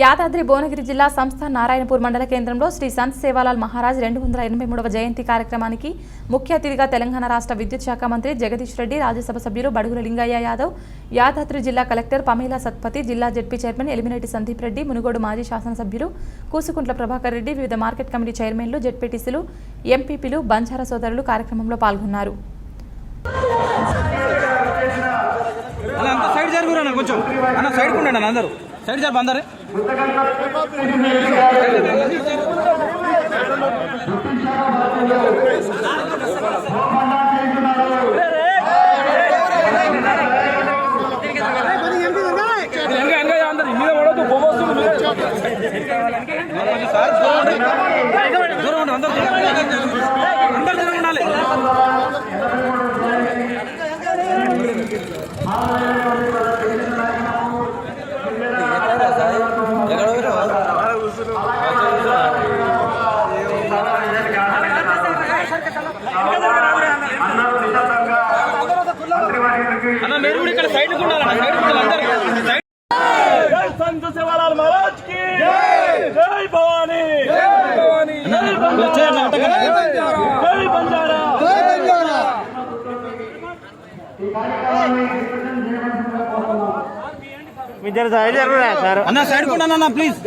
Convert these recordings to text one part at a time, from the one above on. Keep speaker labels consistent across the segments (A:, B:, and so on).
A: యాదాద్రి భువనగిరి జిల్లా సంస్థ నారాయణపూర్ మండల కేంద్రంలో శ్రీ సంత్ సేవాలాల్ మహారాజ్ 283వ జయంతి కార్యక్రమానికి ముఖ్య అతిథిగా తెలంగాణ రాష్ట్ర విద్యుత్ శాఖ మంత్రి జగదీష్ రెడ్డి, రాజ్యసభ సభ్యులు బడుగుల లింగయ్య యాదవ్, యాదాద్రి జిల్లా కలెక్టర్ పమేలా సత్పతి, జిల్లా జెడ్పీ చైర్మన్ ఎలిమినేటి సందీప్ రెడ్డి, మునుగోడు మాజీ శాసనసభ్యులు కూసుకుంట్ల ప్రభాకర్ రెడ్డి, వివిధ మార్కెట్ కమిటీ చైర్మన్లు, జెడ్పీటీసీలు, ఎంపీపీలు, బంజారా సోదరులు కార్యక్రమంలో పాల్గొన్నారు.
B: సైడ్ సార్ బందరే మీద పడదు దూరం ఉండాలి, అందరు దూరం ఉండాలి. అన్న మీరు కూడా ఇక్కడ సైడ్ ఉండాలన్న, సంత్ సేవాలాల్ మహారాజ్ కి జై భవానీ, జై బంజారా. అన్న సైడ్ కూడా ప్లీజ్.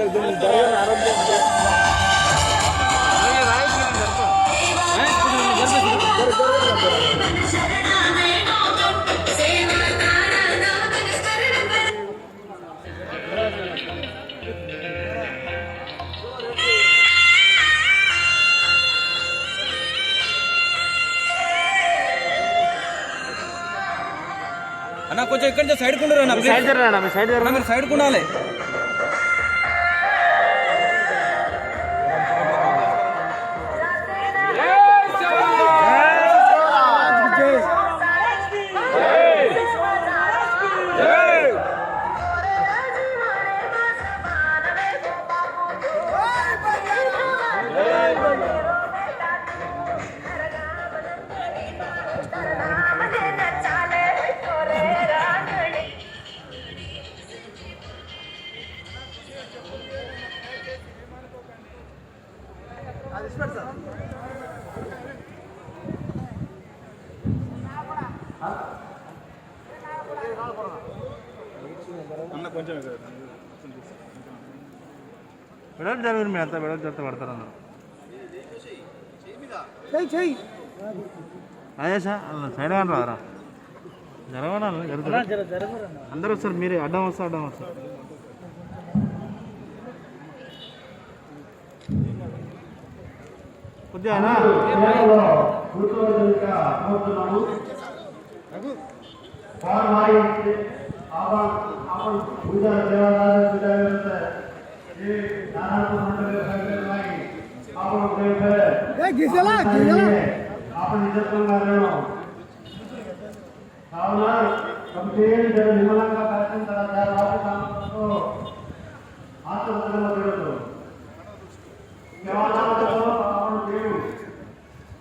B: అన్న కొంచెం ఇక్కడ నుంచి సైడ్ కుండరు, మీరు సైడ్ కుండాలి. విడత జరిగింది, మీ అంతా విడత జరుగుతూ పడతారన్నారు. అదే సార్ సైడ్ కానీ రాదరా, జరగడాలి అందరూ వస్తారు, మీరే అడ్డం వస్తారు. కొద్దిగా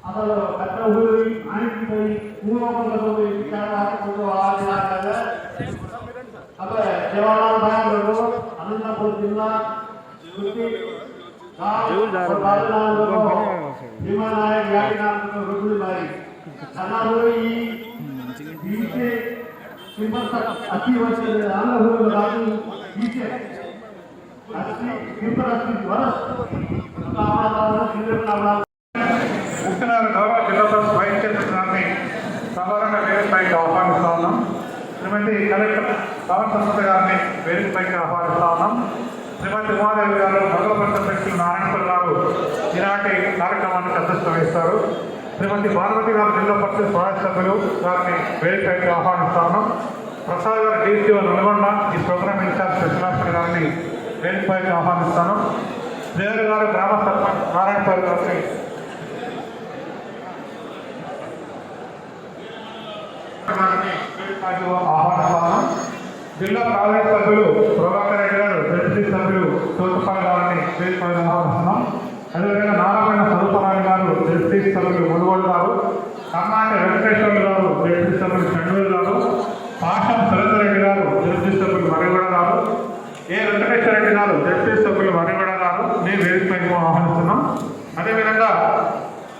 C: అసలు కట్ట ఊరి ఆయనకి పోయి పూర్వకంలో పోయి అక్కడ జవహర్లాల్ బ్యాంకులో అనంతపురం జిల్లా భీమానాయక్ వ్యాఖ్యానంలో రుజువులు మారి సన్నాలు ఈ అతి వచ్చే ఆంధ్రభూమి రాజు ఈసే ముఖ్యమైన గౌరవ జిల్లా వైస్ చైర్మన్ సాధారణంగా వేదికపైకి ఆహ్వానిస్తా ఉన్నాం. శ్రీమతి కలెక్టర్ పవన్ సంస్థ గారిని వేదికపైకి ఆహ్వానిస్తా ఉన్నాం. శ్రీమతి ఉమాదేవి గారు, మండల పరిషత్ అధ్యక్షులు నారాయణపల్లి గారు ఈనాటి కార్యక్రమానికి అధ్యక్షత వహిస్తారు. శ్రీమతి భారతి గారు, జిల్లా పరిషత్ స్వరాజ్య సభ్యులు గారిని వేదికపైకి ఆహ్వానిస్తా ఉన్నాం. ప్రసాద్ గారు, డీసీఓ నల్గొండ, ఈ ప్రోగ్రామ్ ఇన్ఛార్జ్ కృష్ణాస్త్రి గారిని వేదికపైకి ఆహ్వానిస్తాను. దేవర్ గారు, గ్రామ సర్పంచ్ నారాయణపల్లి గారిని ఆహ్వానిస్తాను. జిల్లా ప్రాజెక్ట్ సభ్యులు ప్రభాకర్ రెడ్డి గారు, జడ్పీ సభ్యులు తోటపాల్ గారిని వేదికపైకి ఆహ్వానిస్తున్నాం. అదేవిధంగా నారాయణ స్వరూపరాణి గారు, జడ్పీ సభ్యులు మునుగోడు గారు, కర్ణాటక వెంకటేశ్వర్లు గారు, జడ్పీ సభ్యులు చండూరు గారు, పాషం సురేందర్ రెడ్డి గారు, జడ్పీ సభ్యులు మరిగూడ గారు, ఏ వెంకటేశ్వర జగదీశ్వర రెడ్డి గారు జడ్పీ సభ్యులు వరిగొడ గారు నేను వేదికపైకి ఆహ్వానిస్తున్నాం. అదేవిధంగా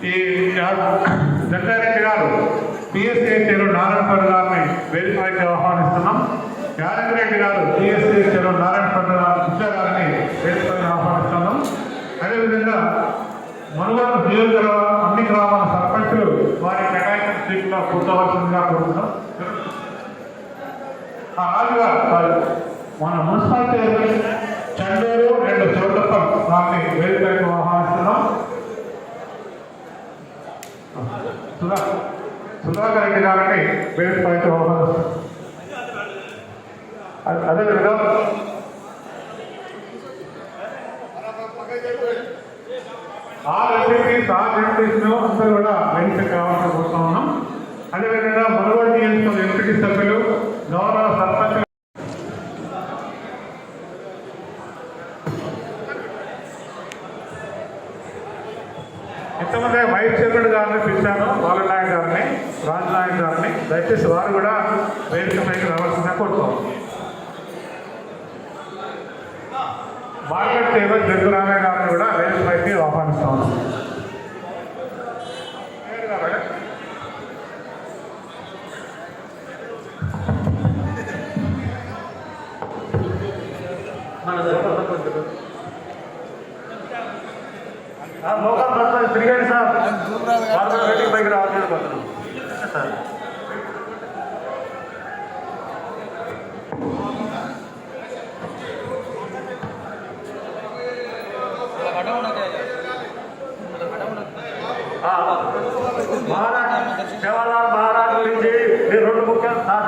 C: ఈ జగ్గారెడ్డి గారు పిఎస్సీ చెరువు నారాయణపల్లి గారిని వేదికపైకి ఆహ్వానిస్తున్నాం. యాదగిరెడ్డి గారు పిఎస్సీ చెరువు నారాయణపల్లి గారిని వేదికపైకి ఆహ్వానిస్తున్నాం. అదేవిధంగా మనుగోలు నియోజకవర్గ అన్ని గ్రామాల సర్పంచులు వారి కేటాయించిన సీట్లో కూర్చోవలసిందిగా కోరుతున్నాం. ఆ రాజుగా మన మున్సిపాలిటీ చండూరు 2 చోట్ల వారిని వేదికపైకి ఆహ్వానిస్తున్నాం. సుధాకర్ రెడ్డి గారిని వేదికపైకి ఆహ్వానిస్తున్నాం. అదేవిధంగా ఎంపీటీస్ను అందరూ కూడా వేదిక కావాల్సిన కోరుతా ఉన్నాం. అదేవిధంగా మనుగోడు నియోజకవర్గ ఎంపీటీ సభ్యులు గౌరవ సర్పంచ్ ఇంతమంది వైస్ చైర్మన్ గారిని పిలిచాను, బాలనాయక్ గారిని, రాజనాయక్ గారిని. దయచేసి వారు కూడా వేదిక పైకి రావాల్సిందిగా కోరుతాం. మార్కెట్ టేబుల్ జగ్గురామయ్య గారిని కూడా వేదిక పైకి ఆహ్వానిస్తా ఉన్నాం. లోకల్ ప్రజలు తిరిగండి సార్, వారు వేదిక పైకి రావాల్సిన కోరుతున్నాం సార్. సేవాలాల్ మహారాజ్ గురించి నేను 2 ముఖ్యాలు సార్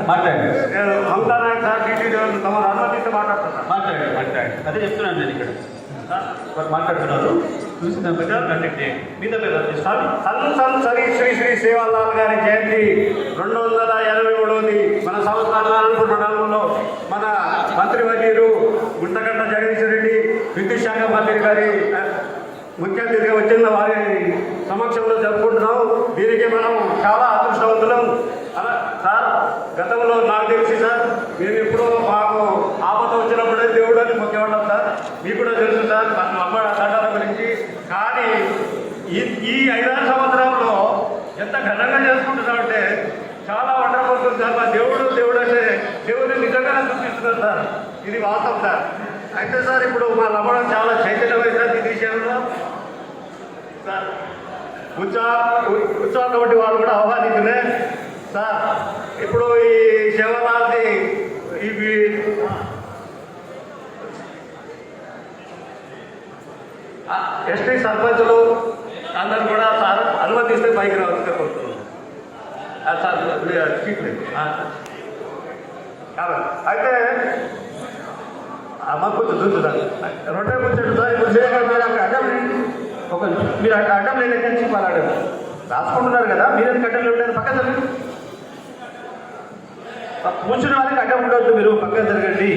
C: మాట్లాడండి. నేను మమతా నాయక్ సార్ టీటీ తమ అనుమతిస్తే మాట్లాడుతున్నాను. మాట్లాడండి. అదే చెప్తున్నాను నేను ఇక్కడ మాట్లాడుతున్నారు. సరి శ్రీ శ్రీ సేవాలాల్ గారి జయంతి 283వ మన సంవత్సరాల మండలంలో మన మంత్రివర్యులు గుంటగడ్డ జగదీశ్వర రెడ్డి విద్యుత్ శాఖ మంత్రి గారి ముఖ్య అతిథిగా వచ్చిన వారి సమక్షంలో జరుపుకుంటున్నాం. దీనికి మనం చాలా అదృష్టవంతులం. అలా సార్ గతంలో నాకు తెలిసి సార్ మేము ఎప్పుడో మాకు ఆపద వచ్చినప్పుడే దేవుడు అని మొక్కేవాళ్ళం సార్. మీకు కూడా తెలుసు సార్ మన అమ్మ దండాల గురించి. కానీ ఈ 5-6 సంవత్సరాల్లో ఎంత ఘనంగా చేసుకుంటున్నామంటే చాలా వండర్ఫుల్ సార్. మా దేవుడు అంటే దేవుడిని నిజంగానే చూపిస్తున్నారు సార్. ఇది వాస్తవం సార్. అయితే సార్ ఇప్పుడు మా లమ్మడం చాలా చైతన్యమైన సార్ ఈ విషయంలో సార్. ఉత్సవ కమిటీ వాళ్ళు కూడా ఆహ్వానించునే సార్. ఇప్పుడు ఈ సేవలాల్ది ఇవి ఎస్టీ సర్పంచులు అందరూ కూడా సార్ అనుమతిస్తే పైకి రావాల్సి కోరుతున్నాం సార్. అయితే మాకు కొంచెం చూద్దాం 2 కూర్చోండి సార్. ఇప్పుడు అడ్డం ఒక మీరు అడ్డం లేని ఎక్కడి నుంచి మాట్లాడారు రాసుకుంటున్నారు కదా, మీరేం కట్టలు ఉంటారు. పక్కన జరగండి, కూర్చున్న వాళ్ళకి అడ్డం ఉండొద్దు. మీరు పక్కన జరగండి,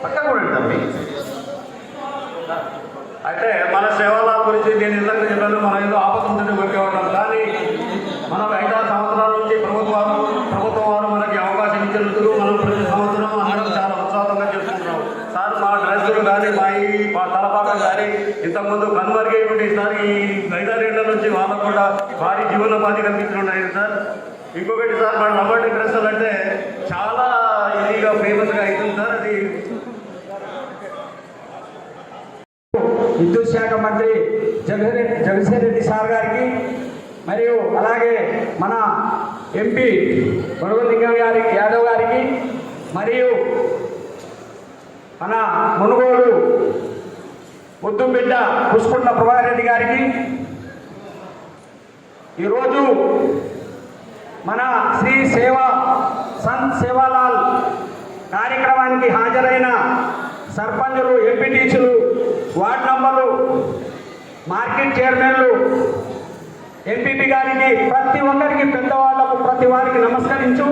C: పక్కన కూడా తమ్మి. అయితే మన సేవల గురించి నేను ఇందాక చెప్పాను, మన ఏదో ఆపద ఉంటుందని కోరుకోవడం. కానీ మనం 5-6 సంవత్సరాల నుంచి ప్రభుత్వం వారు మనకి అవకాశం ఇచ్చినందుకు మనం ప్రతి సంవత్సరం అందరం చాలా ఉత్సాహంగా చేసుకుంటున్నాం సార్. మా డ్రెస్సులు కానీ మా తలపాకం కానీ ఇంతకుముందు కనుమరుగైపోయి సార్. ఈ 5-6 ఏళ్ల నుంచి వాళ్ళకు కూడా భారీ జీవనోపాధి కల్పించున్నాయి సార్. ఇంకొకటి సార్, మన లవ్వర్డ్ డ్రెస్సులు అంటే చాలా ఈజీగా ఫేమస్గా అవుతుంది సార్. అది
D: విద్యుత్ శాఖ మంత్రి జగదీశ్వర రెడ్డి సార్ గారికి, మరియు అలాగే మన ఎంపీ బడుగులింగం యాదవ్ గారికి, మరియు మన మునుగోడు ముద్దుబిడ్డ పుష్కుంట ప్రభారెడ్డి గారికి, ఈరోజు మన శ్రీ సంత్ సేవాలాల్ కార్యక్రమానికి హాజరైన సర్పంచులు, ఎంపీటీసీలు, వార్డు నంబర్లు, మార్కెట్ చైర్మన్లు, ఎంపీపీ గారికి, ప్రతి ఒక్కరికి, పెద్దవాళ్లకు ప్రతి వారికి నమస్కరించు.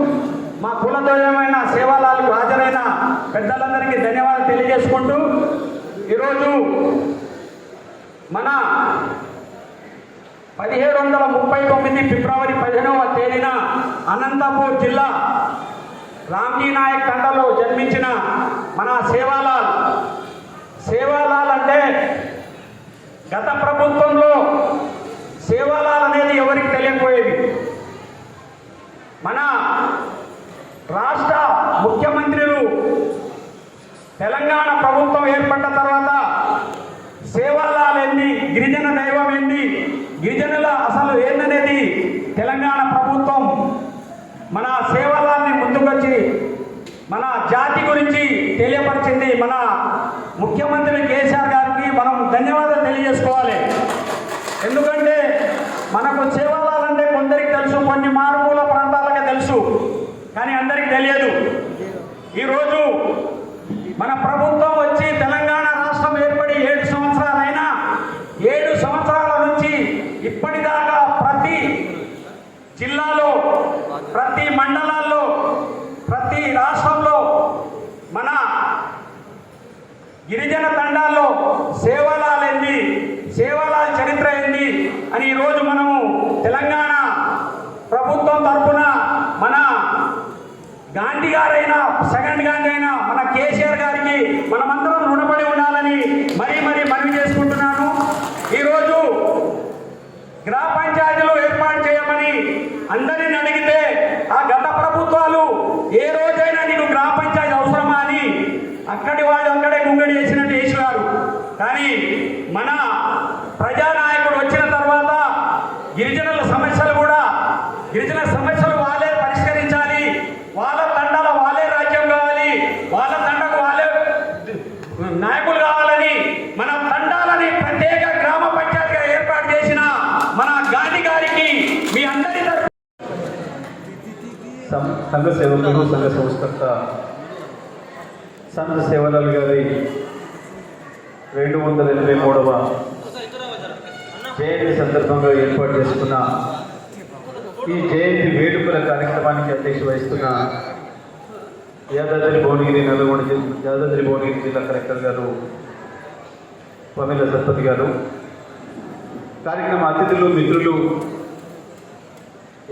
D: మా కులదైవమైన సేవాలాలకు హాజరైన పెద్దలందరికీ ధన్యవాదాలు తెలియజేసుకుంటూ, ఈరోజు మన 1739 ఫిబ్రవరి 15వ తేదీన అనంతపూర్ జిల్లా రామ్జీ నాయక్ తండలో జన్మించిన మన సేవాలాల్. సేవాలాల్ అంటే గత ప్రభుత్వంలో సేవాలాల్ అనేది ఎవరికి తెలియకపోయేది. మన రాష్ట్ర ముఖ్యమంత్రులు తెలంగాణ ప్రభుత్వం ఏర్పడ్డ తర్వాత సేవాలాల్ ఏంది, గిరిజన దైవం ఏంది, గిరిజనుల అసలు ఏందనేది తెలంగాణ ప్రభుత్వం మన సేవాలాల్ని ముందుకొచ్చి మన జాతి గురించి తెలియపరిచింది. మన ముఖ్యమంత్రి కేసీఆర్ గారికి మనం ధన్యవాదాలు తెలియజేసుకోవాలి. ఎందుకంటే మనకు సేవాలాల్ అంటే కొందరికి తెలుసు, కొన్ని మారుమూల ప్రాంతాలకే తెలుసు, కానీ అందరికీ తెలియదు. ఈరోజు మన ప్రభుత్వం వచ్చి తెలంగాణ రాష్ట్రం ఏర్పడి 7 సంవత్సరాలైనా 7 సంవత్సరాల నుంచి ఇప్పటిదాకా ప్రతి జిల్లాలో, ప్రతి మండలాల్లో, ప్రతి రాష్ట్రంలో మన గిరిజన తండాల్లో సేవాలాల్ ఏంది, సేవాలాల్ చరిత్ర ఏంది అని ఈరోజు మనము తెలంగాణ ప్రభుత్వం తరఫున మన గాంధీ గారైనా, సెకండ్ గాంధీ అయినా మన కేసీఆర్ గారికి మనమందరం రుణపడి ఉండాలని మరీ మనవి చేసుకుంటున్నాను. ఈరోజు గ్రామ పంచాయతీలు ఏర్పాటు చేయమని అందరిని అడిగితే ఆ గత ప్రభుత్వాలు ఏ రోజైనా నీకు గ్రామ పంచాయతీ అవసరమా అని అక్కడి వాళ్ళు అక్కడే గుంగడి చేసినట్టు చేసినారు. కానీ మన ప్రజానాయకుడు వచ్చిన తర్వాత గిరిజనుల సమస్యలు వాళ్ళే పరిష్కరించాలి, వాళ్ళ తండాల వాళ్ళే రాజ్యం కావాలి, వాళ్ళ తండకు వాళ్ళే నాయకులు కావాలని మన తండాలని ప్రత్యేక గ్రామ పంచాయతీగా ఏర్పాటు చేసిన మన గాంధీ గారికి మీ అందరి
E: సంఘ సేవకులు, సంఘ సంస్కర్త సంత సేవలాల్ గారి 283వ జయంతి సందర్భంగా ఏర్పాటు చేసుకున్న ఈ జయంతి వేడుకల కార్యక్రమానికి అధ్యక్షత వహిస్తున్న యాదాద్రి భువనగిరి జిల్లా కలెక్టర్ గారు పమేల సత్పతి గారు, కార్యక్రమ అతిథులు, మిత్రులు,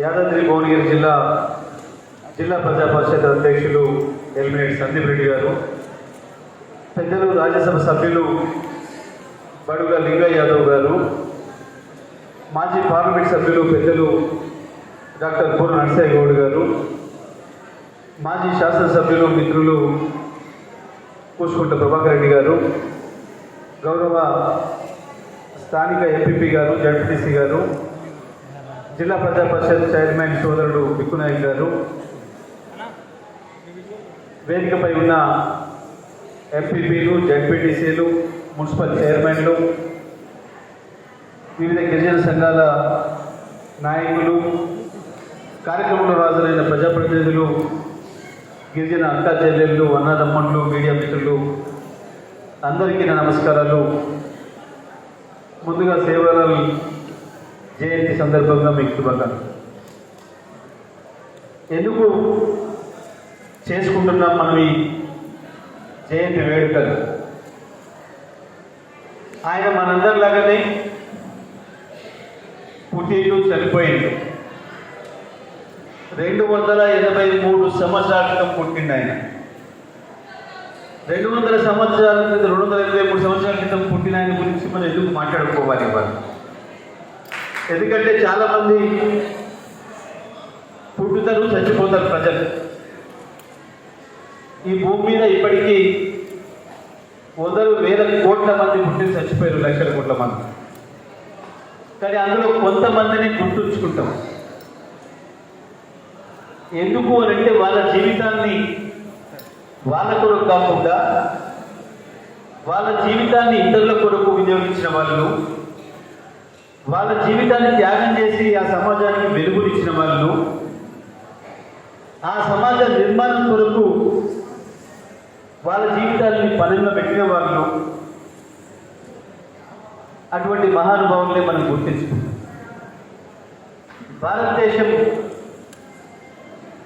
E: యాదాద్రి భువనగిరి జిల్లా ప్రజా పరిషత్ అధ్యక్షులు ఎల్మినేట్ సందీప్ రెడ్డి గారు, పెద్దలు రాజ్యసభ సభ్యులు బడుగ లింగయ్య యాదవ్ గారు, మాజీ పార్లమెంట్ సభ్యులు పెద్దలు డాక్టర్ పూర్ నర్సయ్య గౌడ్ గారు, మాజీ శాసనసభ్యులు మిత్రులు కూసుకుంట ప్రభాకర్ రెడ్డి గారు, గౌరవ స్థానిక ఎంపీపీ గారు, జడ్పీటీసీ గారు, జిల్లా ప్రజా పరిషత్ చైర్మన్ సోదరుడు బిక్కునాయక్ గారు, వేదికపై ఉన్న ఎంపీపీలు, జడ్పీటీసీలు, మున్సిపల్ చైర్మన్లు, వివిధ గిరిజన సంఘాల నాయకులు, కార్యక్రమంలో హాజరైన ప్రజాప్రతినిధులు, గిరిజన అక్కా చెల్లెళ్ళు, అన్నదమ్ముళ్ళు, మీడియా మిత్రులు అందరికీ నా నమస్కారాలు. ముందుగా సేవాలాల్ జయంతి సందర్భంగా మీకు శుభాకాంక్షలు. ఎందుకు చేసుకుంటున్నాం మనం ఈ జయంతి వేడుకలు? ఆయన మనందరిలాగానే పుట్టిండు, చనిపోయిండు. 283 సంవత్సరాల క్రితం పుట్టిండు ఆయన. 283 సంవత్సరాల క్రితం పుట్టిన ఆయన గురించి మనం ఎందుకు మాట్లాడుకోవాలి ఇవాళ? ఎందుకంటే చాలామంది పుట్టుతారు, చచ్చిపోతారు ప్రజలు. ఈ భూమి మీద ఇప్పటికీ 100,000 కోట్ల మంది పుట్టి చచ్చిపోయారు, లక్షల కోట్ల మంది. కానీ అందులో కొంతమందిని గుర్తుంచుకుంటాం. ఎందుకు అని అంటే వాళ్ళ జీవితాన్ని వాళ్ళ కొరకు కాకుండా వాళ్ళ జీవితాన్ని ఇతరుల కొరకు వినియోగించిన వాళ్ళు, వాళ్ళ జీవితాన్ని త్యాగం చేసి ఆ సమాజానికి వెలుగునిచ్చిన వాళ్ళు, ఆ సమాజ నిర్మాణం కొరకు వాళ్ళ జీవితాన్ని పనుల్లో పెట్టిన వాళ్ళు, అటువంటి మహానుభావులనే మనం గుర్తించుకుంటాం. భారతదేశం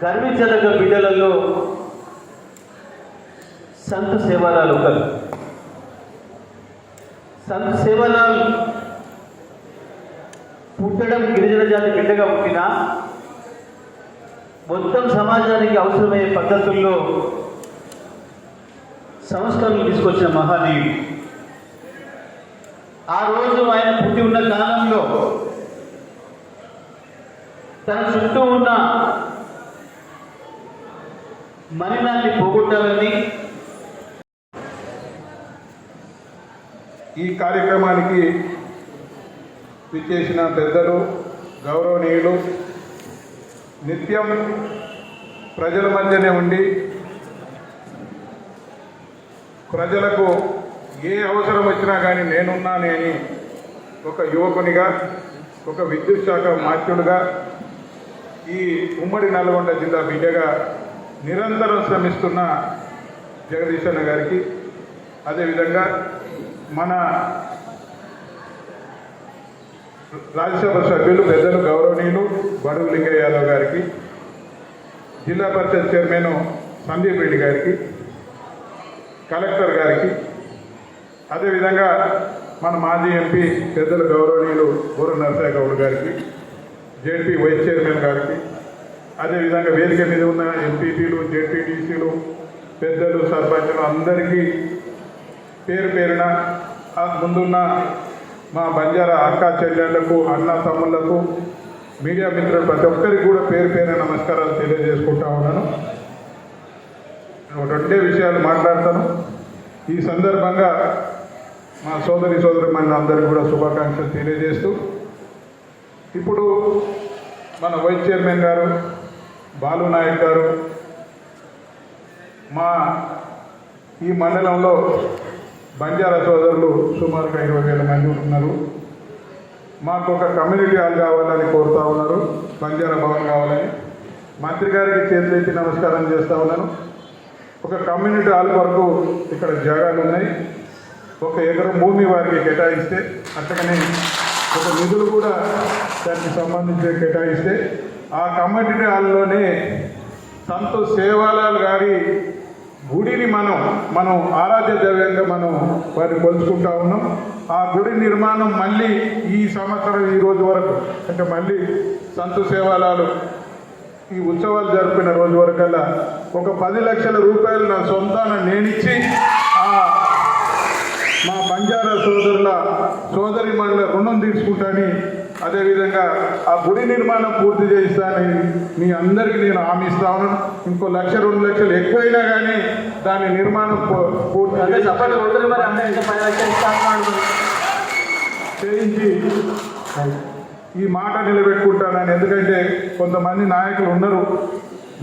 E: గర్వించదగ్గ బిడ్డలలో సంత్ సేవాలాల్ ఒకరు. సంత్ సేవాలాల్ పుట్టిన పుట్టడం గిరిజన జాతి బిడ్డగా పుట్టినా మొత్తం సమాజానికి అవసరమయ్యే పద్ధతుల్లో సంస్కరణలు తీసుకొచ్చిన మహనీయుడు. ఆ రోజు ఆయన పుట్టి ఉన్న కాలంలో తన చుట్టూ ఉన్న మలినాన్ని పోగొట్టాలని
C: ఈ కార్యక్రమానికి విచ్చేసిన పెద్దలు, గౌరవనీయులు, నిత్యం ప్రజల మధ్యనే ఉండి ప్రజలకు ఏ అవసరం వచ్చినా కానీ నేనున్నానని ఒక యువకునిగా, ఒక విద్యుత్ శాఖ మాత్యుడుగా, ఈ ఉమ్మడి నల్గొండ జిల్లా బిడ్డగా నిరంతరం శ్రమిస్తున్న జగదీష్ అన్న గారికి, అదేవిధంగా మన రాజ్యసభ సభ్యులు పెద్దలు గౌరవనీయులు బడుగు లింగయ్య యాదవ్ గారికి, జిల్లా పరిషత్ చైర్మన్ సందీప్ రెడ్డి గారికి, కలెక్టర్ గారికి, అదేవిధంగా మన మాజీ ఎంపీ పెద్దలు గౌరవనీయులు బూర నరసయ్య గౌడ్ గారికి, జెడ్పీ వైస్ చైర్మన్ గారికి, అదేవిధంగా వేదిక మీద ఉన్న ఎంపీపీలు, జెడ్పీటీసీలు, పెద్దలు, సర్పంచులు అందరికీ పేరు పేరున ముందున్న మా బంజారా అక్క చెల్లెళ్లకు, అన్న తమ్ముళ్లకు, మీడియా మిత్రులు ప్రతి ఒక్కరికి కూడా పేరు పేరున నమస్కారాలు తెలియజేసుకుంటా ఉన్నాను. రెండే విషయాలు మాట్లాడతాను. ఈ సందర్భంగా మా సోదరిమణులు అందరికీ కూడా శుభాకాంక్షలు తెలియజేస్తూ, ఇప్పుడు మన వైస్ చైర్మన్ గారు బాలు నాయక్ గారు మా ఈ మండలంలో బంజారా సోదరులు సుమారుగా 20,000 మంది ఉన్నారు. మాకు ఒక కమ్యూనిటీ హాల్ కావాలని కోరుతా ఉన్నారు, బంజారా భవన్ కావాలని. మంత్రి గారికి చేతులెత్తి నమస్కారం చేస్తూ ఉన్నాను. ఒక కమ్యూనిటీ హాల్ వరకు ఇక్కడ జాగాలు ఉన్నాయి. 1 ఎకరం భూమి వారికి కేటాయిస్తే, అట్టగానే ఒక నిధులు కూడా దానికి సంబంధించి కేటాయిస్తే, ఆ కమ్యూనిటీ హాల్లోనే సంతోష్ సేవాలాల్ గారి గుడిని మనం ఆరాధ్య దైవంగా మనం వారిని కొలుచుకుంటా ఉన్నాం. ఆ గుడి నిర్మాణం మళ్ళీ ఈ సంవత్సరం ఈ రోజు వరకు, అంటే మళ్ళీ సంతోష్ సేవాలాలు ఈ ఉత్సవాలు జరిపిన రోజు వరకల్లా ఒక 10 లక్షల రూపాయలు నా సొంతాన నేనిచ్చి మా బంజారా సోదరిమణుల రుణం తీసుకుంటాని, అదేవిధంగా ఆ గుడి నిర్మాణం పూర్తి చేయిస్తానని మీ అందరికీ నేను హామీ ఇస్తా ఉన్నాను. ఇంకో 1-2 లక్షలు ఎక్కువైనా కానీ దాని నిర్మాణం పూర్తి చేయించి ఈ మాట నిలబెట్టుకుంటానని. ఎందుకంటే కొంతమంది నాయకులు ఉన్నారు,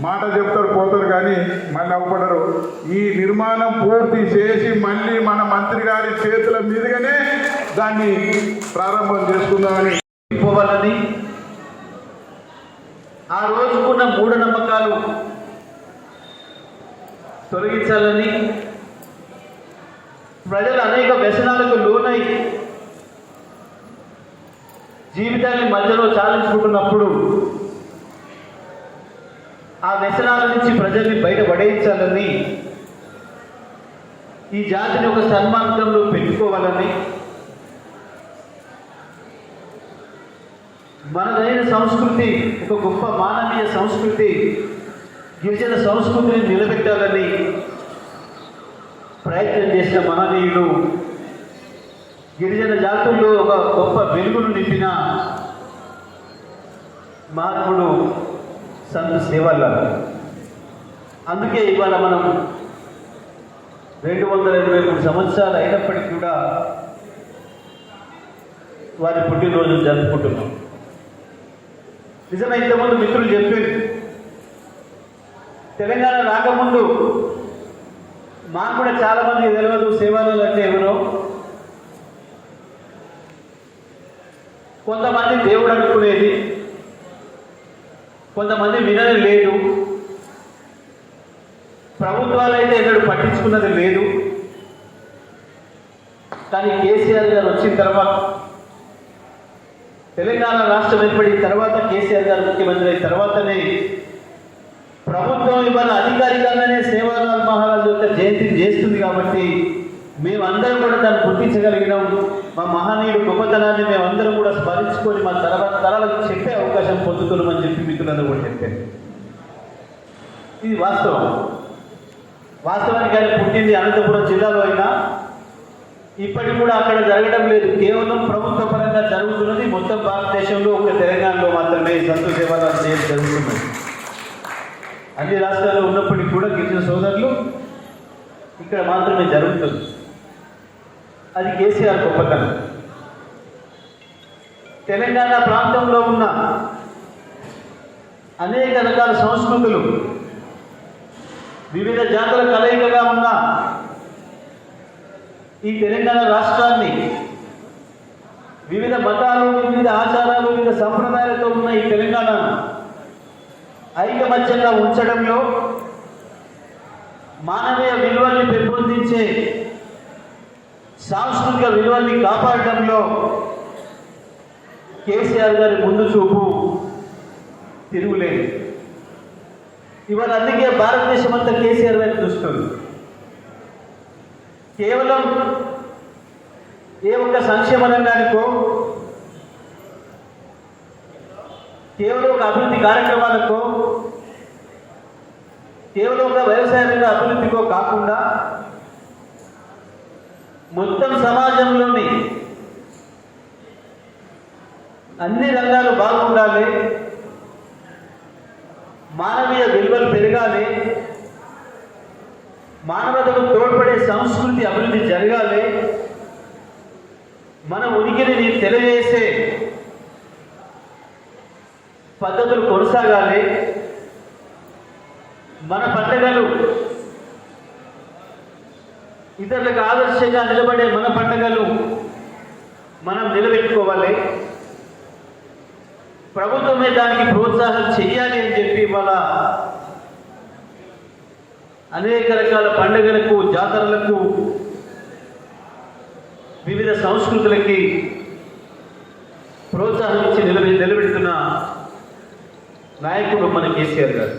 C: మాట చెప్తారు పోతారు కానీ మళ్ళీ అవపడరు. ఈ నిర్మాణం పూర్తి చేసి మళ్ళీ మన మంత్రి గారి చేతుల మీదుగానే దాన్ని ప్రారంభం చేసుకుందామని
E: పోవాలని, ఆ రోజుకున్న మూఢనమ్మకాలు తొలగించాలని, ప్రజలు అనేక వ్యసనాలకు లోనై జీవితాన్ని మధ్యలో చాలించుకుంటున్నప్పుడు ఆ వ్యసనాల నుంచి ప్రజల్ని బయటపడేయించాలని, ఈ జాతిని ఒక సన్మార్గంలో పెట్టుకోవాలని, మనదైన సంస్కృతి, ఒక గొప్ప మానవీయ సంస్కృతి, గిరిజన సంస్కృతిని నిలబెట్టాలని ప్రయత్నం చేసిన మహనీయుడు, గిరిజన జాతుల్లో ఒక గొప్ప వెలుగును నింపిన మహాత్ముడు సంతోష్ సేవాలాల్. అందుకే ఇవాళ మనం 223 సంవత్సరాలు అయినప్పటికీ కూడా వారి పుట్టినరోజు జరుపుకుంటున్నాం. నిజమే, ఇంతకుముందు మిత్రులు చెప్పారు, తెలంగాణ రాకముందు మాకు కూడా చాలామంది తెలియదు సేవాలాల్ అంటే ఎవరో. కొంతమంది దేవుడు అనుకునేది, కొంతమంది వినని లేదు, ప్రభుత్వాలు అయితే ఎన్నడూ పట్టించుకున్నది లేదు. కానీ కేసీఆర్ గారు వచ్చిన తర్వాత, తెలంగాణ రాష్ట్రం ఏర్పడిన తర్వాత, కేసీఆర్ గారు ముఖ్యమంత్రి అయిన తర్వాతనే ప్రభుత్వం ఇవాళ అధికారికంగానే సేవాలాల్ మహారాజ్ యొక్క జయంతిని చేస్తుంది. కాబట్టి మేమందరం కూడా దాన్ని గుర్తించగలిగినాం. మా మహనీయుడు గొప్పతనాన్ని మేమందరం కూడా స్మరించుకొని మా తరాలకు చెప్పే అవకాశం పొందుతున్నామని చెప్పి మిత్రులందరూ కూడా చెప్పారు. ఇది వాస్తవం. వాస్తవానికి ఆయన పుట్టింది అనంతపురం జిల్లాలో అయినా ఇప్పటికి కూడా అక్కడ జరగడం లేదు. కేవలం ప్రభుత్వ పరంగా జరుగుతున్నది మొత్తం భారతదేశంలో ఒక తెలంగాణలో మాత్రమే సంతు సేవలు చేయడం జరుగుతున్నది. అన్ని రాష్ట్రాల్లో ఉన్నప్పటికీ కూడా గిరిజన సోదరులు ఇక్కడ మాత్రమే జరుగుతుంది. అది కేసీఆర్ గొప్పతనం. తెలంగాణ ప్రాంతంలో ఉన్న అనేక రకాల సంస్కృతులు వివిధ జాతుల కలయికగా ఉన్న ఈ తెలంగాణ రాష్ట్రాన్ని వివిధ మతాలు, వివిధ ఆచారాలు, వివిధ సంప్రదాయాలతో ఉన్న ఈ తెలంగాణను ఐకమత్యంగా ఉంచడంలో, మానవీయ విలువల్ని పెంపొందించే సాంస్కృతిక విలువల్ని కాపాడడంలో కేసీఆర్ గారి ముందు చూపు తిరుగులేదు. ఇవాళ అందుకే భారతదేశం అంతా కేసీఆర్ వైపు చూస్తుంది. కేవలం ఏ ఒక్క సంక్షేమ రంగానికో, కేవలం ఒక అభివృద్ధి కార్యక్రమాలకో, కేవలం ఒక వ్యవసాయ రంగ అభివృద్ధికో కాకుండా మొత్తం సమాజంలోని అన్ని రంగాలు బాగుండాలి, మానవీయ విలువలు పెరగాలి, మానవతకు తోడ్పడే సంస్కృతి అభివృద్ధి జరగాలి, మన ఉనికిని తెలియజేసే పద్ధతులు కొనసాగాలి, మన పండుగలు ఇతరులకు ఆదర్శంగా నిలబడే మన పండుగలు మనం నిలబెట్టుకోవాలి, ప్రభుత్వమే దానికి ప్రోత్సాహం చేయాలి అని చెప్పి వాళ్ళ అనేక రకాల పండుగలకు, జాతరలకు, వివిధ సంస్కృతులకి ప్రోత్సాహం ఇచ్చి నిలబెడుతున్న నాయకుడు మన కేసీఆర్ గారు.